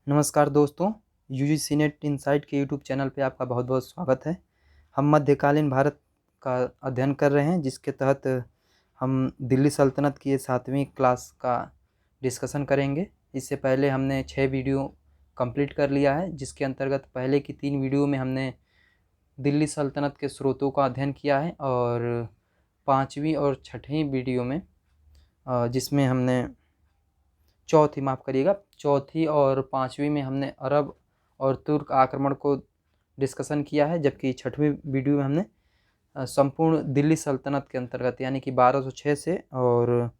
नमस्कार दोस्तों, UGC net insight के यूट्यूब चैनल पे आपका बहुत बहुत स्वागत है। हम मध्यकालीन भारत का अध्ययन कर रहे हैं, जिसके तहत हम दिल्ली सल्तनत की 7वीं क्लास का डिस्कशन करेंगे। इससे पहले हमने 6 वीडियो कंप्लीट कर लिया है, जिसके अंतर्गत पहले की 3 वीडियो में हमने दिल्ली सल्तनत के स्रोतों का अध्ययन किया है, और 5वीं और 6वीं वीडियो में जिसमें हमने चौथी और 5वीं में हमने अरब और तुर्क आक्रमण को डिस्कशन किया है, जबकि 6वीं वीडियो में हमने संपूर्ण दिल्ली सल्तनत के अंतर्गत यानी कि 1206 से और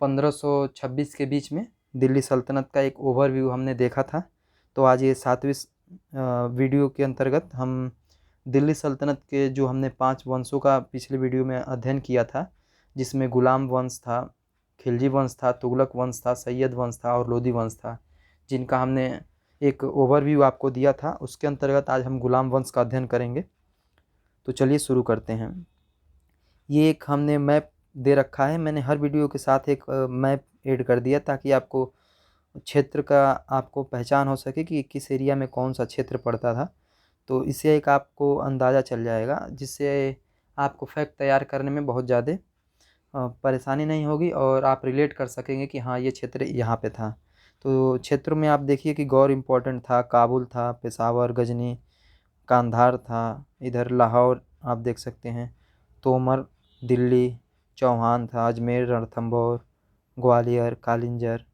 1526 के बीच में दिल्ली सल्तनत का एक ओवरव्यू हमने देखा था। तो आज ये 7वीं वीडियो के अंतर्गत हम दिल्ली सल्तनत के जो हमने 5 वंशों का पिछले वीडियो में अध्ययन किया था, जिसमें गुलाम वंश था, खिलजी वंश था, तुगलक वंश था, सैयद वंश था और लोदी वंश था, जिनका हमने एक ओवरव्यू आपको दिया था। उसके अंतर्गत आज हम गुलाम वंश का अध्ययन करेंगे। तो चलिए शुरू करते हैं। ये एक हमने मैप दे रखा है, मैंने हर वीडियो के साथ एक मैप ऐड कर दिया ताकि आपको क्षेत्र का आपको पहचान हो सके कि किस एरिया में कौन सा क्षेत्र पड़ता था। तो इससे एक आपको अंदाज़ा चल जाएगा, जिससे आपको फैक्ट तैयार करने में बहुत ज़्यादा परेशानी नहीं होगी और आप रिलेट कर सकेंगे कि हाँ, ये क्षेत्र यहाँ पे था। तो क्षेत्रों में आप देखिए कि गौर इम्पोर्टेंट था, काबुल था, पेशावर, गजनी, कांधार था, इधर लाहौर आप देख सकते हैं, तोमर, दिल्ली, चौहान था, अजमेर, रणथंभौर, ग्वालियर, कालिंजर।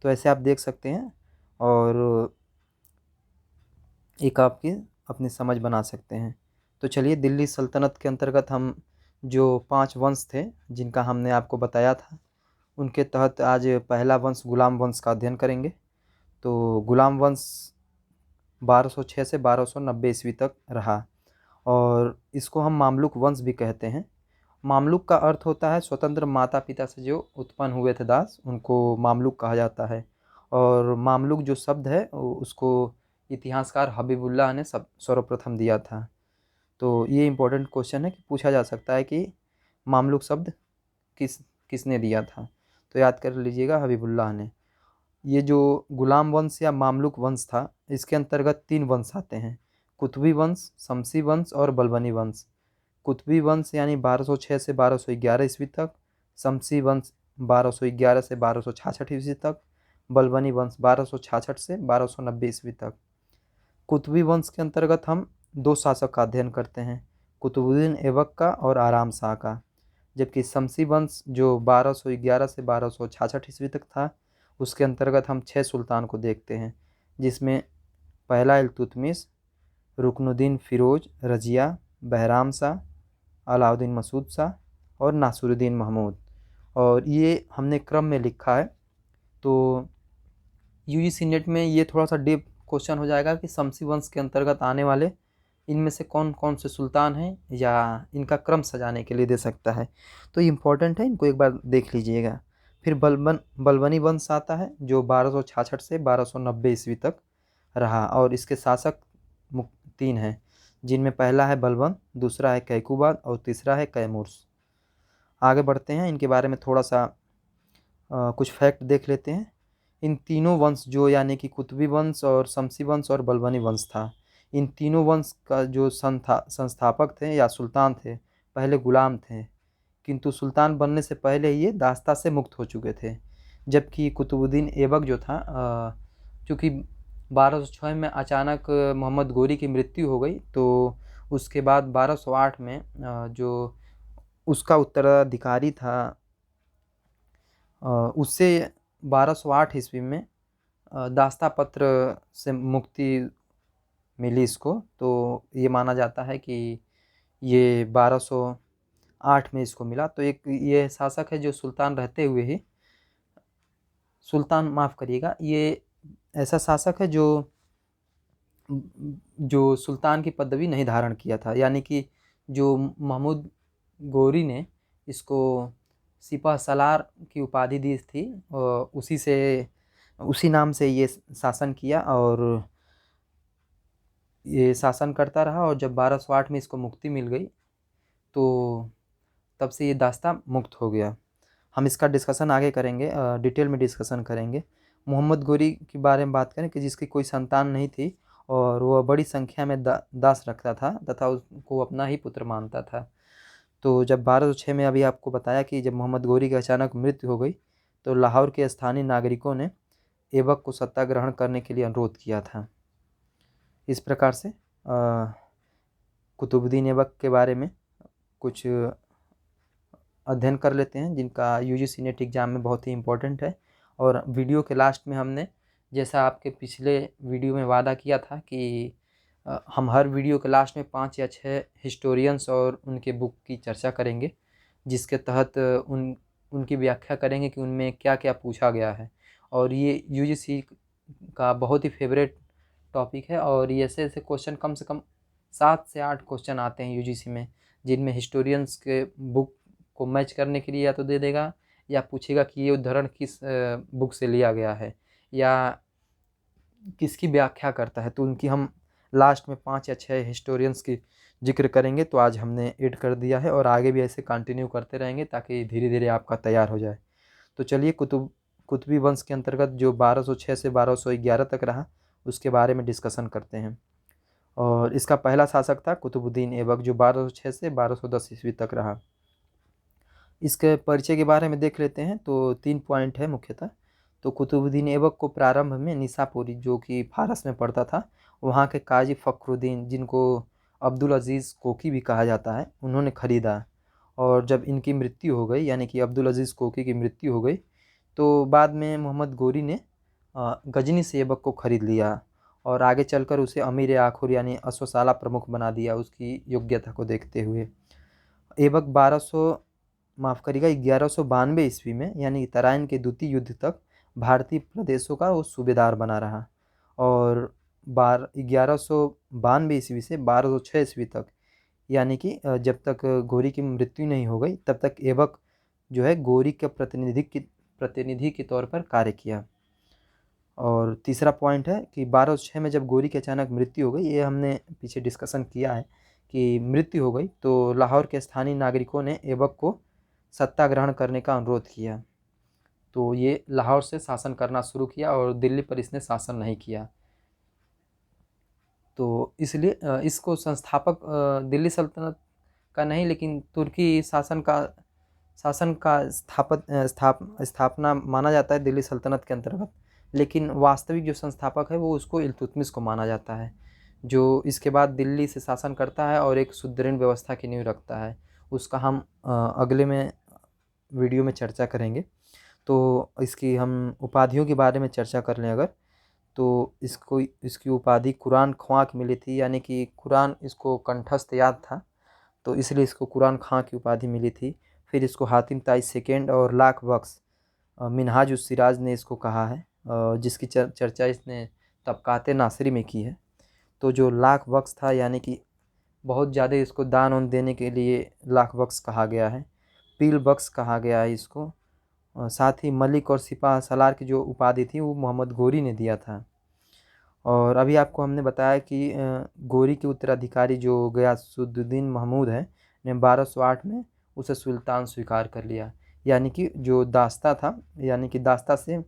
तो ऐसे आप देख सकते हैं और एक आपकी अपनी समझ बना सकते हैं। तो चलिए, दिल्ली सल्तनत के अंतर्गत हम जो 5 वंश थे जिनका हमने आपको बताया था, उनके तहत आज पहला वंश गुलाम वंश का अध्ययन करेंगे। तो गुलाम वंश 1206 से 1290 ईस्वी तक रहा, और इसको हम मामलुक वंश भी कहते हैं। मामलुक का अर्थ होता है स्वतंत्र माता पिता से जो उत्पन्न हुए थे दास, उनको मामलुक कहा जाता है। और मामलुक जो शब्द है उसको इतिहासकार हबीबुल्लाह ने सर्वप्रथम दिया था। तो ये इम्पोर्टेंट क्वेश्चन है कि पूछा जा सकता है कि मामलुक शब्द किसने दिया था। तो याद कर लीजिएगा, हबीबुल्लाह ने। ये जो गुलाम वंश या मामलुक वंश था, इसके अंतर्गत 3 वंश आते हैं: कुतुबी वंश, शमसी वंश और बलबनी वंश। कुतुबी वंश यानी 1206 से 1211 ईस्वी तक, शमसी वंश 1211 से 1266 ईस्वी तक, बलबनी वंश 1266 से 1290 ईस्वी तक। कुतुबी वंश के अंतर्गत हम 2 शासक का अध्ययन करते हैं, कुतुबुद्दीन ऐबक का और आराम शाह का। जबकि शमसी वंश जो 1211 से 1266 ईस्वी तक था, उसके अंतर्गत हम 6 सुल्तान को देखते हैं, जिसमें पहला इल्तुतमिश, रुकनुद्दीन फिरोज रजिया, बहराम शाह, अलाउद्दीन मसूद शाह और नासिरुद्दीन महमूद। और ये हमने क्रम में लिखा है। तो यूजीसी नेट में ये थोड़ा सा डीप क्वेश्चन हो जाएगा कि शमसी वंश के अंतर्गत आने वाले इनमें से कौन कौन से सुल्तान हैं, या इनका क्रम सजाने के लिए दे सकता है। तो ये इम्पोर्टेंट है, इनको एक बार देख लीजिएगा। फिर बलबनी वंश आता है, जो 1266 से 1290 ईस्वी तक रहा, और इसके शासक 3 हैं, जिनमें पहला है बलबन, दूसरा है कैकुबाद और तीसरा है कैमूर्स। आगे बढ़ते हैं, इनके बारे में थोड़ा सा कुछ फैक्ट देख लेते हैं। इन तीनों वंश जो यानी कि कुतुबी वंश और शमसी वंश और बलबनी वंश था, इन तीनों वंश का जो संस्थापक थे या सुल्तान थे, पहले गुलाम थे, किंतु सुल्तान बनने से पहले ये दास्ता से मुक्त हो चुके थे। जबकि कुतुबुद्दीन ऐबक जो था, चूँकि 1206 में अचानक मोहम्मद गोरी की मृत्यु हो गई, तो उसके बाद 1208 में जो उसका उत्तराधिकारी था, उससे 1208 ईस्वी में दास्ता पत्र से मुक्ति मिली इसको। तो ये माना जाता है कि ये 1208 में इसको मिला। तो एक ये शासक है जो सुल्तान रहते हुए ही, ये ऐसा शासक है जो सुल्तान की पदवी नहीं धारण किया था, यानी कि जो महमूद गोरी ने इसको सिपह सलार की उपाधि दी थी, उसी नाम से ये शासन किया और ये शासन करता रहा। और जब 1208 में इसको मुक्ति मिल गई, तो तब से ये दास्ता मुक्त हो गया। हम इसका डिस्कशन आगे करेंगे, डिटेल में डिस्कशन करेंगे। मोहम्मद गोरी के बारे में बात करें कि जिसकी कोई संतान नहीं थी और वह बड़ी संख्या में दास रखता था तथा उसको अपना ही पुत्र मानता था। तो जब 1206 में अभी आपको बताया कि जब मोहम्मद गोरी की अचानक मृत्यु हो गई तो लाहौर के स्थानीय नागरिकों ने ऐबक को सत्ता ग्रहण करने के लिए अनुरोध किया था। इस प्रकार से कुतुबुद्दीन ऐबक के बारे में कुछ अध्ययन कर लेते हैं जिनका यूजीसी नेट एग्ज़ाम में बहुत ही इम्पोर्टेंट है। और वीडियो के लास्ट में हमने जैसा आपके पिछले वीडियो में वादा किया था कि हम हर वीडियो के लास्ट में 5 या 6 हिस्टोरियंस और उनके बुक की चर्चा करेंगे, जिसके तहत उनकी व्याख्या करेंगे कि उनमें क्या क्या पूछा गया है। और ये यूजीसी का बहुत ही फेवरेट टॉपिक है और ये ऐसे क्वेश्चन कम से कम 7 से 8 क्वेश्चन आते हैं यूजीसी में, जिनमें हिस्टोरियंस के बुक को मैच करने के लिए या तो दे देगा या पूछेगा कि ये उदाहरण किस बुक से लिया गया है या किसकी व्याख्या करता है। तो उनकी हम लास्ट में 5 या 6 हिस्टोरियंस की जिक्र करेंगे। तो आज हमने ऐड कर दिया है और आगे भी ऐसे कंटिन्यू करते रहेंगे ताकि धीरे धीरे आपका तैयार हो जाए। तो चलिए कुतुबी वंश के अंतर्गत जो 1206 से 1211 तक रहा उसके बारे में डिस्कशन करते हैं। और इसका पहला शासक था कुतुबुद्दीन ऐबक जो 1206 से 1210 ईस्वी तक रहा। इसके परिचय के बारे में देख लेते हैं। तो 3 पॉइंट है मुख्यतः। तो कुतुबुद्दीन ऐबक को प्रारंभ में निसापुरी जो कि फारस में पड़ता था वहाँ के काजी फ़खरुद्दीन, जिनको अब्दुल अज़ीज़ कोकी भी कहा जाता है, उन्होंने ख़रीदा। और जब इनकी मृत्यु हो गई यानी कि अब्दुल अज़ीज़ कोकी की मृत्यु हो गई तो बाद में मोहम्मद गोरी ने गजनी से ऐबक को ख़रीद लिया और आगे चलकर उसे अमीर आखुर यानी अश्वशाला प्रमुख बना दिया उसकी योग्यता को देखते हुए। ऐबक 1192 ईस्वी में यानी तराइन के द्वितीय युद्ध तक भारतीय प्रदेशों का वो सूबेदार बना रहा और 1192 ईस्वी से 1206 ईस्वी तक यानी कि जब तक गोरी की मृत्यु नहीं हो गई तब तक ऐबक जो है गोरी के प्रतिनिधि के तौर पर कार्य किया। और तीसरा पॉइंट है कि 1206 में जब गोरी की अचानक मृत्यु हो गई, ये हमने पीछे डिस्कशन किया है कि मृत्यु हो गई तो लाहौर के स्थानीय नागरिकों ने ऐबक को सत्ता ग्रहण करने का अनुरोध किया। तो ये लाहौर से शासन करना शुरू किया और दिल्ली पर इसने शासन नहीं किया। तो इसलिए इसको संस्थापक दिल्ली सल्तनत का नहीं लेकिन तुर्की शासन का स्थापना माना जाता है दिल्ली सल्तनत के अंतर्गत, लेकिन वास्तविक जो संस्थापक है वो उसको इल्तुतमिश को माना जाता है, जो इसके बाद दिल्ली से शासन करता है और एक सुदृढ़ व्यवस्था की नींव रखता है। उसका हम अगले में वीडियो में चर्चा करेंगे। तो इसकी हम उपाधियों के बारे में चर्चा कर लें अगर, तो इसकी उपाधि कुरान ख्वां की मिली थी, यानी कि कुरान इसको कंठस्थ याद था तो इसलिए इसको कुरान खां की उपाधि मिली थी। फिर इसको हातिम ताई सेकेंड और लाख बख्श मिनहाज उस सिराज ने इसको कहा है, जिसकी चर्चा इसने तबकाते नासरी में की है। तो जो लाख बख्श था यानी कि बहुत ज़्यादा इसको दान उन देने के लिए लाख बख्श कहा गया है, पील बख्श कहा गया है इसको। साथ ही मलिक और सिपाह सलार की जो उपाधि थी वो मोहम्मद गोरी ने दिया था। और अभी आपको हमने बताया कि गोरी के उत्तराधिकारी जो गयासुद्दीन महमूद है ने 1208 में उसे सुल्तान स्वीकार कर लिया, यानी कि जो दास्ता था यानी कि दास्ता से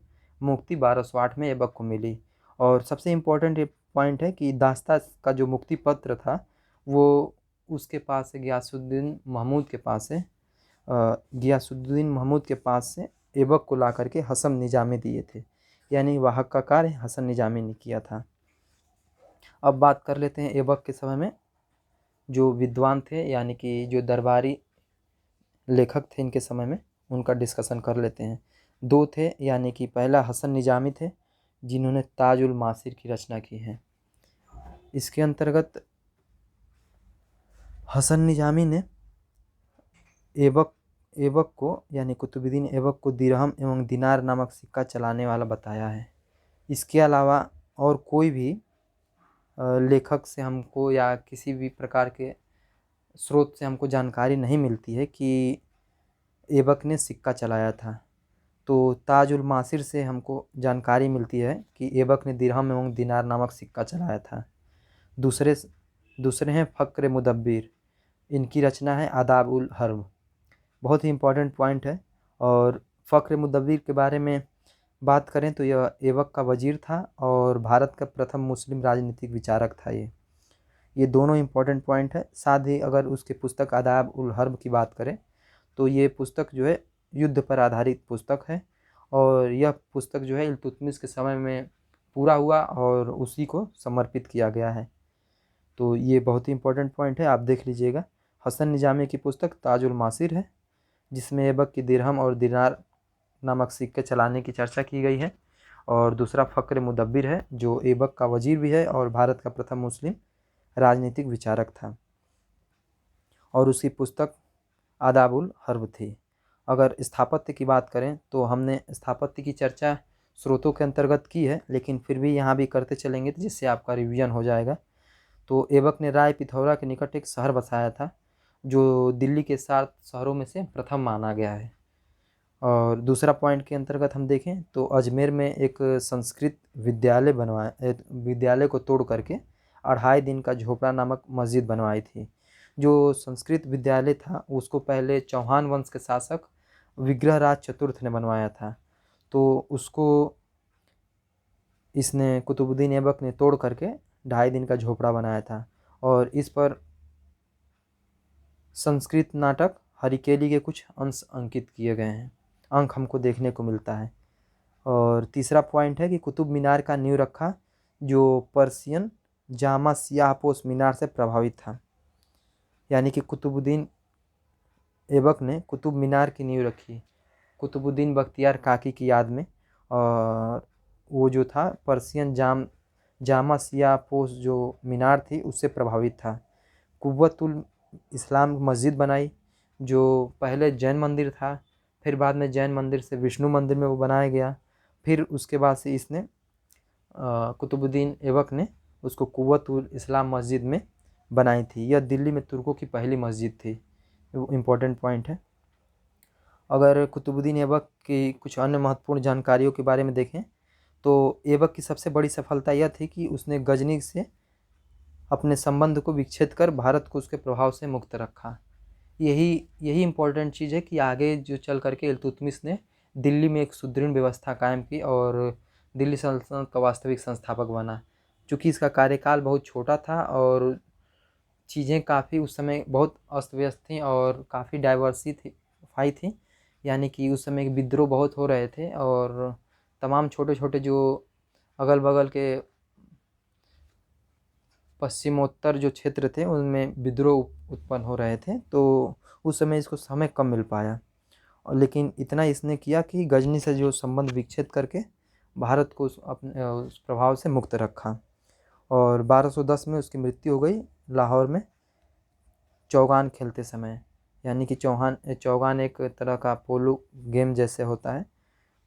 मुक्ति 1208 में ऐबक को मिली। और सबसे इम्पोर्टेंट ये पॉइंट है कि दास्ता का जो मुक्ति पत्र था वो उसके पास है, गयासुद्दीन महमूद के पास है। गयासुद्दीन महमूद के पास से ऐबक को ला करके हसन निजामी दिए थे, यानी वाहक का कार्य हसन निजामी ने किया था। अब बात कर लेते हैं ऐबक के समय में जो विद्वान थे यानी कि जो दरबारी लेखक थे इनके समय में, उनका डिस्कशन कर लेते हैं। 2 थे, यानी कि पहला हसन निजामी थे जिन्होंने ताजुल मासिर की रचना की है। इसके अंतर्गत हसन निजामी ने ऐबक को यानी कुतुबुद्दीन ऐबक को दिरहम एवं दिनार नामक सिक्का चलाने वाला बताया है। इसके अलावा और कोई भी लेखक से हमको या किसी भी प्रकार के स्रोत से हमको जानकारी नहीं मिलती है कि ऐबक ने सिक्का चलाया था। तो ताजुल मासिर से हमको जानकारी मिलती है कि ऐबक ने दिरहम एवं दिनार नामक सिक्का चलाया था। दूसरे हैं फ़क्र मुदब्बिर, इनकी रचना है आदाब उल हर्ब, बहुत ही इम्पोर्टेंट पॉइंट है। और फ़क्र मुदब्बिर के बारे में बात करें तो यह ऐबक का वजीर था और भारत का प्रथम मुस्लिम राजनीतिक विचारक था। ये दोनों इम्पोर्टेंट पॉइंट है। साथ ही अगर उसकी पुस्तक आदाब उल हर्ब की बात करें तो ये पुस्तक जो है युद्ध पर आधारित पुस्तक है और यह पुस्तक जो है इल्तुतमिश के समय में पूरा हुआ और उसी को समर्पित किया गया है। तो ये बहुत ही इम्पोर्टेंट पॉइंट है, आप देख लीजिएगा। हसन निजामी की पुस्तक ताजुल मासिर है जिसमें ऐबक की दिरहम और दिनार नामक सिक्के चलाने की चर्चा की गई है। और दूसरा फ़क्र मुदब्बिर है जो ऐबक का वजीर भी है और भारत का प्रथम मुस्लिम राजनीतिक विचारक था और उसकी पुस्तक आदाबुल हर्ब थी। अगर स्थापत्य की बात करें तो हमने स्थापत्य की चर्चा स्रोतों के अंतर्गत की है, लेकिन फिर भी यहाँ भी करते चलेंगे तो जिससे आपका रिवीजन हो जाएगा। तो ऐबक ने राय पिथौरा के निकट एक शहर बसाया था जो दिल्ली के 7 शहरों में से प्रथम माना गया है। और दूसरा पॉइंट के अंतर्गत हम देखें तो अजमेर में एक संस्कृत विद्यालय को तोड़ करके 2.5 दिन का झोपड़ा नामक मस्जिद बनवाई थी। जो संस्कृत विद्यालय था उसको पहले चौहान वंश के शासक विग्रहराज चतुर्थ ने बनवाया था, तो उसको इसने कुतुबुद्दीन ऐबक ने तोड़ करके 2.5 दिन का झोपड़ा बनाया था। और इस पर संस्कृत नाटक हरिकेली के कुछ अंश अंकित किए गए हैं, अंक हमको देखने को मिलता है। और तीसरा पॉइंट है कि कुतुब मीनार का नींव रखा जो पर्शियन जामा सियाहपोश मीनार से प्रभावित था। यानी कि कुतुबुद्दीन ऐबक ने कुतुब मीनार की नींव रखी कुतुबुद्दीन बख्तियार काकी की याद में, और वो जो था पर्शियन जामा सियाहपोश जो मीनार थी उससे प्रभावित था। कुव्वतुल इस्लाम मस्जिद बनाई जो पहले जैन मंदिर था, फिर बाद में जैन मंदिर से विष्णु मंदिर में वो बनाया गया। फिर उसके बाद से इसने कुतुबुद्दीन ऐबक ने उसको कुव्वतुल इस्लाम मस्जिद में बनाई थी। यह दिल्ली में तुर्कों की पहली मस्जिद थी, इम्पोर्टेंट पॉइंट है। अगर कुतुबुद्दीन ऐबक की कुछ अन्य महत्वपूर्ण जानकारियों के बारे में देखें तो ऐबक की सबसे बड़ी सफलता यह थी कि उसने गजनी से अपने संबंध को विच्छेद कर भारत को उसके प्रभाव से मुक्त रखा। यही इम्पोर्टेंट चीज़ है कि आगे जो चल करके इल्तुतमिश ने दिल्ली में एक सुदृढ़ व्यवस्था कायम की और दिल्ली सल्तनत का वास्तविक संस्थापक बना। चूँकि इसका कार्यकाल बहुत छोटा था और चीज़ें काफ़ी उस समय बहुत अस्त व्यस्त थी और काफ़ी डाइवर्सिफाई थी, यानी कि उस समय विद्रोह बहुत हो रहे थे और तमाम छोटे छोटे जो अगल बगल के पश्चिमोत्तर जो क्षेत्र थे उनमें विद्रोह उत्पन्न हो रहे थे, तो उस समय इसको समय कम मिल पाया। और लेकिन इतना इसने किया कि गजनी से जो संबंध विच्छेद करके भारत को उस प्रभाव से मुक्त रखा। और 1210 में उसकी मृत्यु हो गई लाहौर में चौगान खेलते समय। यानी कि चौगान एक तरह का पोलो गेम जैसे होता है,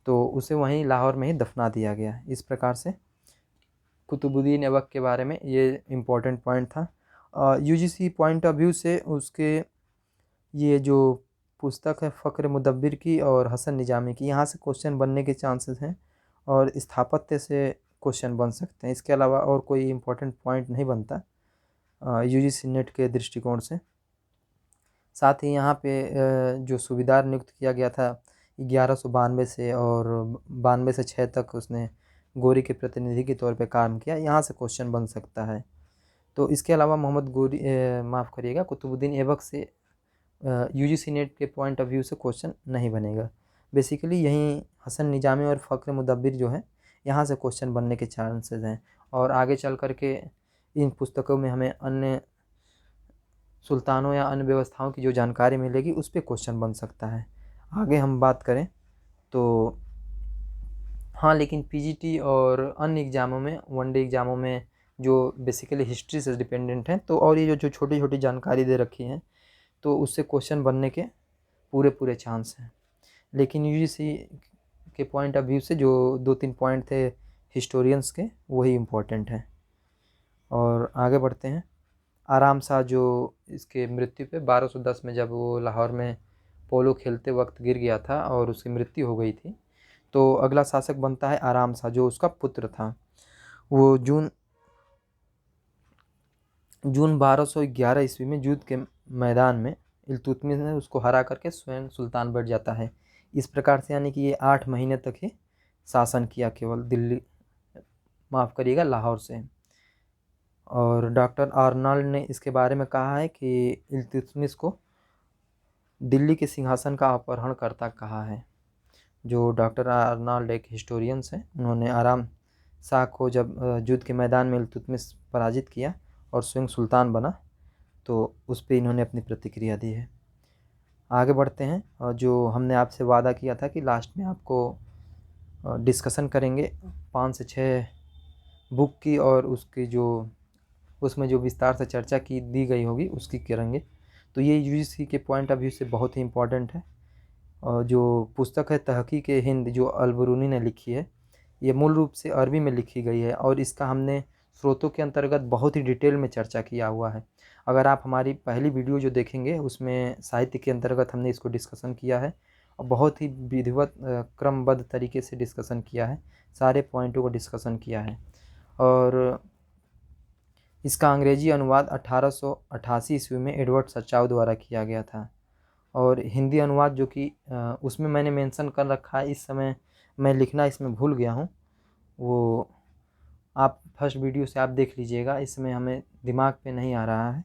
तो उसे वहीं लाहौर में ही दफना दिया गया। इस प्रकार से कुतुबुद्दीन ऐबक के बारे में ये इम्पोर्टेंट पॉइंट था। यूजीसी पॉइंट ऑफ व्यू से उसके ये जो पुस्तक है फ़क्र मुदब्बिर की और हसन निजामी की, यहाँ से क्वेश्चन बनने के चांसेस हैं और स्थापत्य से क्वेश्चन बन सकते हैं। इसके अलावा और कोई इम्पोर्टेंट पॉइंट नहीं बनता यूजीसी नेट के दृष्टिकोण से। साथ ही यहाँ पे जो सूबेदार नियुक्त किया गया था 1192 से और 92 से 6 तक उसने गोरी के प्रतिनिधि के तौर पे काम किया, यहाँ से क्वेश्चन बन सकता है। तो इसके अलावा मोहम्मद गोरी माफ़ करिएगा कुतुबुद्दीन ऐबक से यूजीसी नेट के पॉइंट ऑफ व्यू से क्वेश्चन नहीं बनेगा। बेसिकली यहीं हसन निजामी और फ़क्र मुदब्बिर जो है यहाँ से क्वेश्चन बनने के चांसेस हैं और आगे चल कर के इन पुस्तकों में हमें अन्य सुल्तानों या अन्य व्यवस्थाओं की जो जानकारी मिलेगी उस पर क्वेश्चन बन सकता है। आगे हम बात करें तो हाँ, लेकिन पीजीटी और अन्य एग्ज़ामों में वनडे एग्ज़ामों में जो बेसिकली हिस्ट्री से डिपेंडेंट हैं तो और ये जो छोटी छोटी जानकारी दे रखी हैं तो उससे क्वेश्चन बनने के पूरे चांस हैं। लेकिन यूजीसी के पॉइंट ऑफ व्यू से जो 2-3 पॉइंट थे हिस्टोरियंस के वही इम्पोर्टेंट हैं। और आगे बढ़ते हैं। आराम शाह जो इसके मृत्यु पे 1210 में जब वो लाहौर में पोलो खेलते वक्त गिर गया था और उसकी मृत्यु हो गई थी, तो अगला शासक बनता है आराम शाह जो उसका पुत्र था। वो जून 1211 ईस्वी में जूद के मैदान में इल्तुतमिश ने उसको हरा करके स्वयं सुल्तान बैठ जाता है। इस प्रकार से यानी कि ये 8 महीने तक ही शासन किया, केवल दिल्ली, माफ़ करिएगा, लाहौर से। और डॉक्टर आर्नल्ड ने इसके बारे में कहा है कि इल्तुतमिश को दिल्ली के सिंहासन का अपहरणकर्ता कहा है। जो डॉक्टर आर्नल्ड एक हिस्टोरियंस हैं, उन्होंने आराम शाह को जब युद्ध के मैदान में इल्तुतमिश पराजित किया और स्वयं सुल्तान बना, तो उस पर इन्होंने अपनी प्रतिक्रिया दी है। आगे बढ़ते हैं, और जो हमने आपसे वादा किया था कि लास्ट में आपको डिस्कशन करेंगे 5 से 6 बुक की, और उसकी जो उसमें जो विस्तार से चर्चा की दी गई होगी उसकी करेंगे। तो ये यूजीसी के पॉइंट ऑफ व्यू से बहुत ही इम्पोर्टेंट है। और जो पुस्तक है तहकीक हिंद, जो अलबरूनी ने लिखी है, ये मूल रूप से अरबी में लिखी गई है, और इसका हमने स्रोतों के अंतर्गत बहुत ही डिटेल में चर्चा किया हुआ है। अगर आप हमारी पहली वीडियो जो देखेंगे, उसमें साहित्य के अंतर्गत हमने इसको डिस्कशन किया है, और बहुत ही विधिवत क्रमबद्ध तरीके से डिस्कशन किया है, सारे पॉइंटों को डिस्कशन किया है। और इसका अंग्रेजी अनुवाद 1888 ईस्वी में एडवर्ड सचाव द्वारा किया गया था। और हिंदी अनुवाद जो कि उसमें मैंने मेंशन कर रखा है, इस समय मैं लिखना इसमें भूल गया हूँ, वो आप फर्स्ट वीडियो से आप देख लीजिएगा, इसमें हमें दिमाग पे नहीं आ रहा है।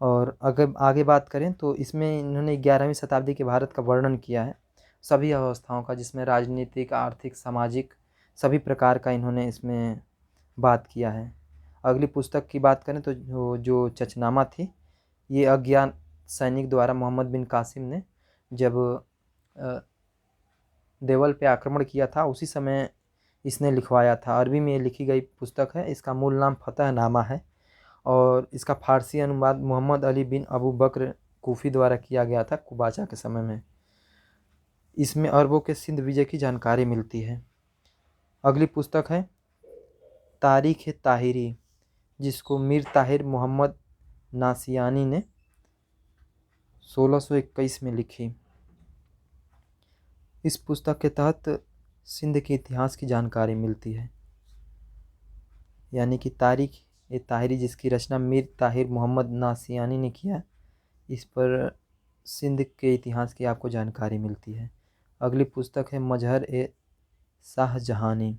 और अगर आगे बात करें तो इसमें इन्होंने 11वीं शताब्दी के भारत का वर्णन किया है, सभी अवस्थाओं का, जिसमें राजनीतिक, आर्थिक, सामाजिक सभी प्रकार का इन्होंने इसमें बात किया है। अगली पुस्तक की बात करें तो जो चचनामा थी, ये अज्ञात सैनिक द्वारा मोहम्मद बिन कासिम ने जब देवल पे आक्रमण किया था, उसी समय इसने लिखवाया था। अरबी में ये लिखी गई पुस्तक है। इसका मूल नाम फतहनामा है, और इसका फारसी अनुवाद मोहम्मद अली बिन अबू बकर कूफी द्वारा किया गया था कुबाचा के समय में। इसमें अरबों के सिंध विजय की जानकारी मिलती है। अगली पुस्तक है तारीख़ ताहिरी, जिसको मीर ताहिर मोहम्मद नासियानी ने 1621 में लिखी। इस पुस्तक के तहत सिंध के इतिहास की जानकारी मिलती है, यानी कि तारीख़ ताहिरी, जिसकी रचना मीर ताहिर मोहम्मद नासियानी ने किया, इस पर सिंध के इतिहास की आपको जानकारी मिलती है। अगली पुस्तक है मजहर ए शाहजहानी,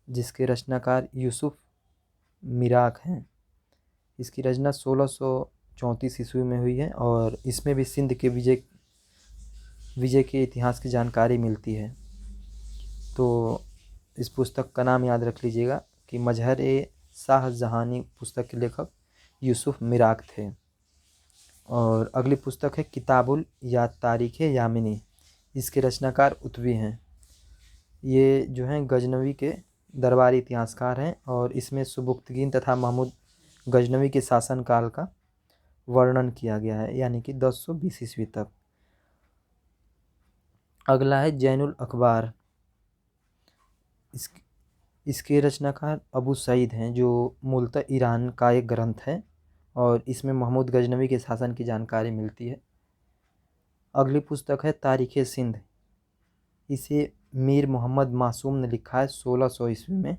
जिसके रचनाकार यूसुफ मिराक हैं। इसकी रचना 1634 ईस्वी में हुई है, और इसमें भी सिंध के विजय के इतिहास की जानकारी मिलती है। तो इस पुस्तक का नाम याद रख लीजिएगा कि मजहर ए शाहजहानी पुस्तक के लेखक यूसुफ मिराक थे। और अगली पुस्तक है किताबुल या तारीख़ यामिनी, इसके रचनाकार उतवी हैं। ये जो हैं गजनवी के दरबारी इतिहासकार हैं, और इसमें सुबुक्तगीन तथा महमूद गजनवी के शासनकाल का वर्णन किया गया है, यानी कि 1020 ईस्वी तक। अगला है जैनुल अखबार, इसके रचनाकार अबू सईद हैं, जो मूलतः ईरान का एक ग्रंथ है, और इसमें महमूद गजनवी के शासन की जानकारी मिलती है। अगली पुस्तक है तारीख़ सिंध, इसे मीर मोहम्मद मासूम ने लिखा है 1600 ईस्वी में,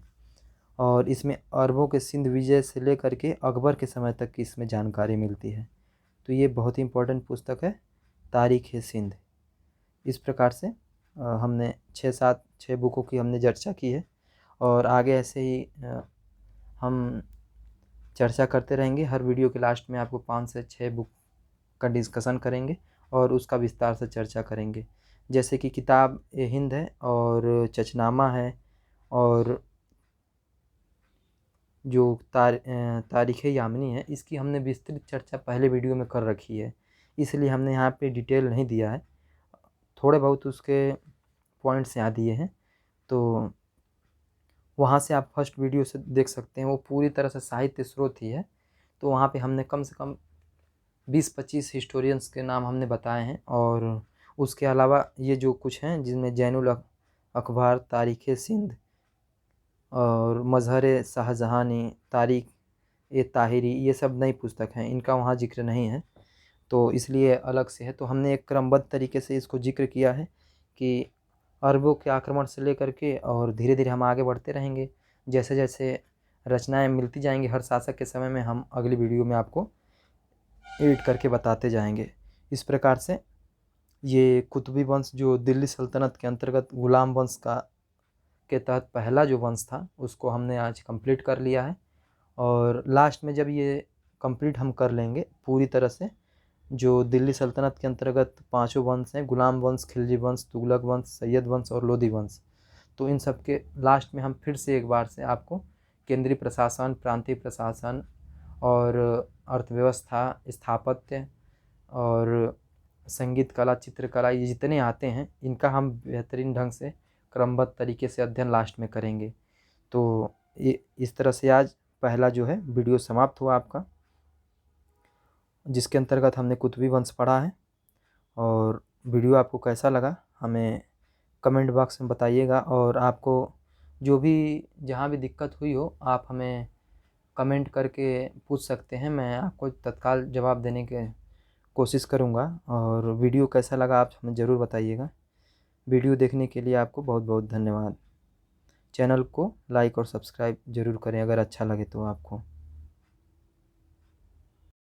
और इसमें अरबों के सिंध विजय से लेकर के अकबर के समय तक की इसमें जानकारी मिलती है। तो ये बहुत ही इम्पोर्टेंट पुस्तक है तारीख़ सिंध। इस प्रकार से हमने 6 बुकों की हमने चर्चा की है, और आगे ऐसे ही हम चर्चा करते रहेंगे। हर वीडियो के लास्ट में आपको 5 से 6 बुक का डिस्कशन करेंगे, और उसका विस्तार से चर्चा करेंगे। जैसे कि किताब ए हिंद है, और चचनामा है, और जो तारीख़ यामिनी है, इसकी हमने विस्तृत चर्चा पहले वीडियो में कर रखी है, इसलिए हमने यहाँ पे डिटेल नहीं दिया है, थोड़े बहुत उसके पॉइंट्स यहाँ दिए हैं। तो वहाँ से आप फर्स्ट वीडियो से देख सकते हैं, वो पूरी तरह से साहित्य स्रोत ही है। तो वहाँ पे हमने कम से कम 20-25 हिस्टोरियंस के नाम हमने बताए हैं, और उसके अलावा ये जो कुछ हैं, जिनमें जैनुल अखबार, तारीख़ सिंध, और मजहर शाहजहानी, तारीख़ ताहिरी, ये सब नई पुस्तक हैं, इनका वहाँ जिक्र नहीं है, तो इसलिए अलग से है। तो हमने एक क्रमबद्ध तरीके से इसको जिक्र किया है कि अरबों के आक्रमण से लेकर के, और धीरे धीरे हम आगे बढ़ते रहेंगे, जैसे जैसे रचनाएं मिलती जाएंगी हर शासक के समय में, हम अगली वीडियो में आपको एडिट करके बताते जाएंगे। इस प्रकार से ये कुतुबी वंश, जो दिल्ली सल्तनत के अंतर्गत गुलाम वंश का के तहत पहला जो वंश था उसको हमने आज कंप्लीट कर लिया है। और लास्ट में जब ये कंप्लीट हम कर लेंगे पूरी तरह से, जो दिल्ली सल्तनत के अंतर्गत पांचों वंश हैं, गुलाम वंश, खिलजी वंश, तुगलक वंश, सैयद वंश और लोधी वंश, तो इन सब के लास्ट में हम फिर से एक बार से आपको केंद्रीय प्रशासन, प्रांतीय प्रशासन और अर्थव्यवस्था, स्थापत्य और संगीत कला, चित्रकला, ये जितने आते हैं इनका हम बेहतरीन ढंग से क्रमबद्ध तरीके से अध्ययन लास्ट में करेंगे। तो ये इस तरह से आज पहला जो है वीडियो समाप्त हुआ आपका, जिसके अंतर्गत हमने कुतुबी वंश पढ़ा है। और वीडियो आपको कैसा लगा हमें कमेंट बॉक्स में बताइएगा, और आपको जो भी जहाँ भी दिक्कत हुई हो आप हमें कमेंट करके पूछ सकते हैं, मैं आपको तत्काल जवाब देने की कोशिश करूँगा। और वीडियो कैसा लगा आप हमें ज़रूर बताइएगा। वीडियो देखने के लिए आपको बहुत बहुत धन्यवाद। चैनल को लाइक और सब्सक्राइब ज़रूर करें अगर अच्छा लगे तो आपको।